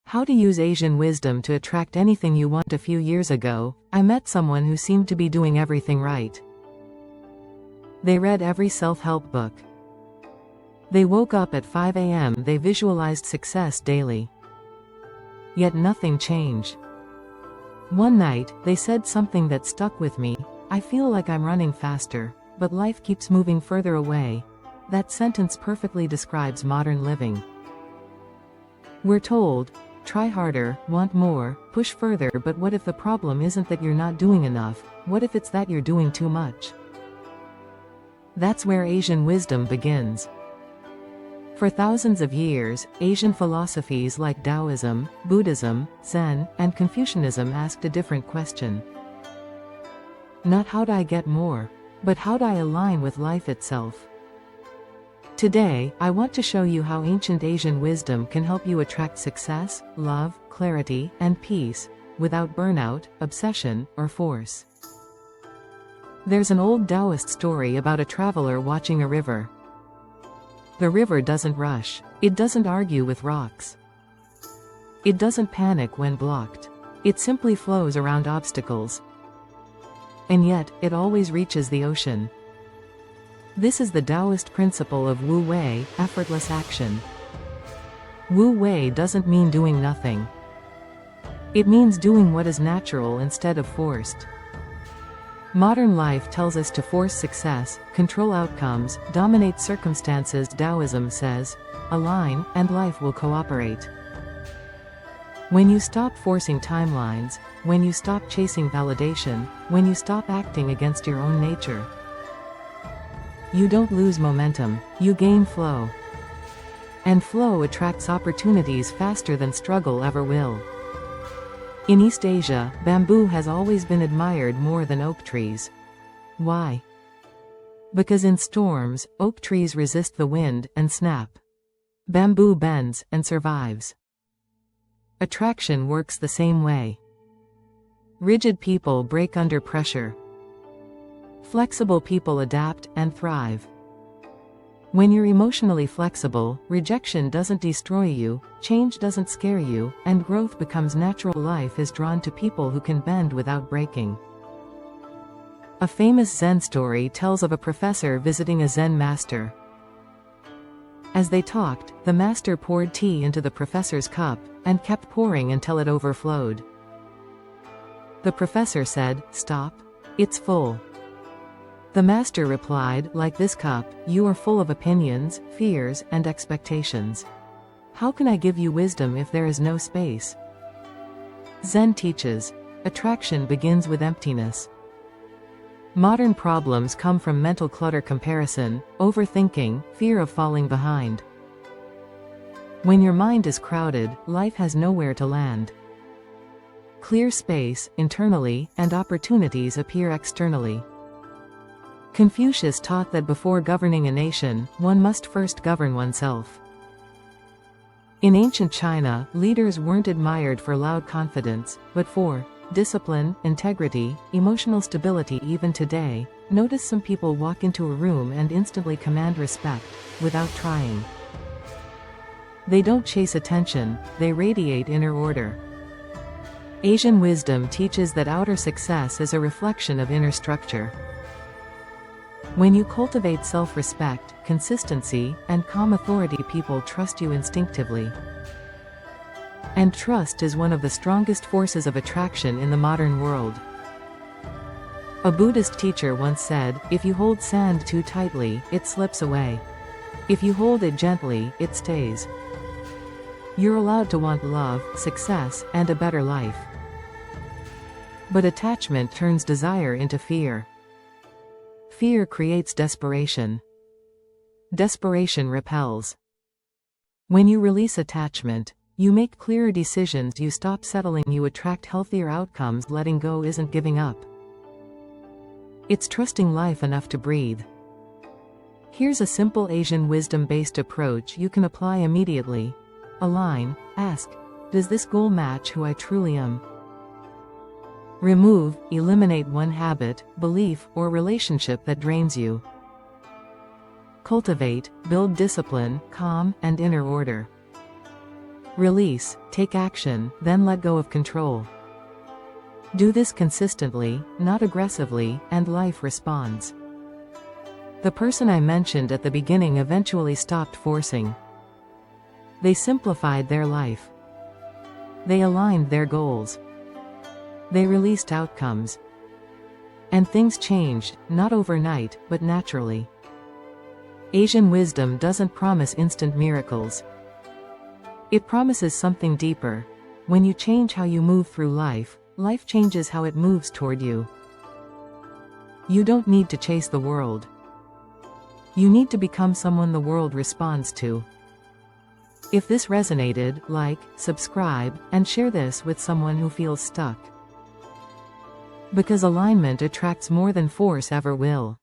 How to use Asian wisdom to attract anything you want. A few years ago, I met someone who seemed to be doing everything right. They read every self-help book. They woke up at 5 a.m. They visualized success daily. Yet nothing changed. One night, they said something that stuck with me. I feel like I'm running faster, but life keeps moving further away. That sentence perfectly describes modern living. We're told, try harder, want more, push further, but what if the problem isn't that you're not doing enough? What if it's that you're doing too much? That's where Asian wisdom begins. For thousands of years, Asian philosophies like Taoism, Buddhism, Zen, and Confucianism asked a different question. Not how do I get more, but how do I align with life itself? Today, I want to show you how ancient Asian wisdom can help you attract success, love, clarity, and peace, without burnout, obsession, or force. There's an old Taoist story about a traveler watching a river. The river doesn't rush. It doesn't argue with rocks. It doesn't panic when blocked. It simply flows around obstacles. And yet, it always reaches the ocean. This is the Taoist principle of Wu Wei, effortless action. Wu Wei doesn't mean doing nothing. It means doing what is natural instead of forced. Modern life tells us to force success, control outcomes, dominate circumstances. Taoism says, align, and life will cooperate. When you stop forcing timelines, when you stop chasing validation, when you stop acting against your own nature, you don't lose momentum, you gain flow. And flow attracts opportunities faster than struggle ever will. In East Asia, bamboo has always been admired more than oak trees. Why? Because in storms, oak trees resist the wind and snap. Bamboo bends and survives. Attraction works the same way. Rigid people break under pressure. Flexible people adapt and thrive. When you're emotionally flexible, rejection doesn't destroy you, change doesn't scare you, and growth becomes natural. Life is drawn to people who can bend without breaking. A famous Zen story tells of a professor visiting a Zen master. As they talked, the master poured tea into the professor's cup, and kept pouring until it overflowed. The professor said, "Stop. It's full." The master replied, "Like this cup, you are full of opinions, fears, and expectations. How can I give you wisdom if there is no space?" Zen teaches, attraction begins with emptiness. Modern problems come from mental clutter, comparison, overthinking, fear of falling behind. When your mind is crowded, life has nowhere to land. Clear space, internally, and opportunities appear externally. Confucius taught that before governing a nation, one must first govern oneself. In ancient China, leaders weren't admired for loud confidence, but for discipline, integrity, emotional stability. Even today, notice some people walk into a room and instantly command respect, without trying. They don't chase attention, they radiate inner order. Asian wisdom teaches that outer success is a reflection of inner structure. When you cultivate self-respect, consistency, and calm authority, people trust you instinctively. And trust is one of the strongest forces of attraction in the modern world. A Buddhist teacher once said, "If you hold sand too tightly, it slips away. If you hold it gently, it stays." You're allowed to want love, success, and a better life. But attachment turns desire into fear. Fear creates desperation. Desperation repels. When you release attachment, you make clearer decisions, you stop settling, you attract healthier outcomes. Letting go isn't giving up. It's trusting life enough to breathe. Here's a simple Asian wisdom-based approach you can apply immediately. Align, ask, does this goal match who I truly am? Remove, eliminate one habit, belief, or relationship that drains you. Cultivate, build discipline, calm, and inner order. Release, take action, then let go of control. Do this consistently, not aggressively, and life responds. The person I mentioned at the beginning eventually stopped forcing. They simplified their life. They aligned their goals. They released outcomes. And things changed, not overnight, but naturally. Asian wisdom doesn't promise instant miracles. It promises something deeper. When you change how you move through life, life changes how it moves toward you. You don't need to chase the world. You need to become someone the world responds to. If this resonated, like, subscribe, and share this with someone who feels stuck. Because alignment attracts more than force ever will.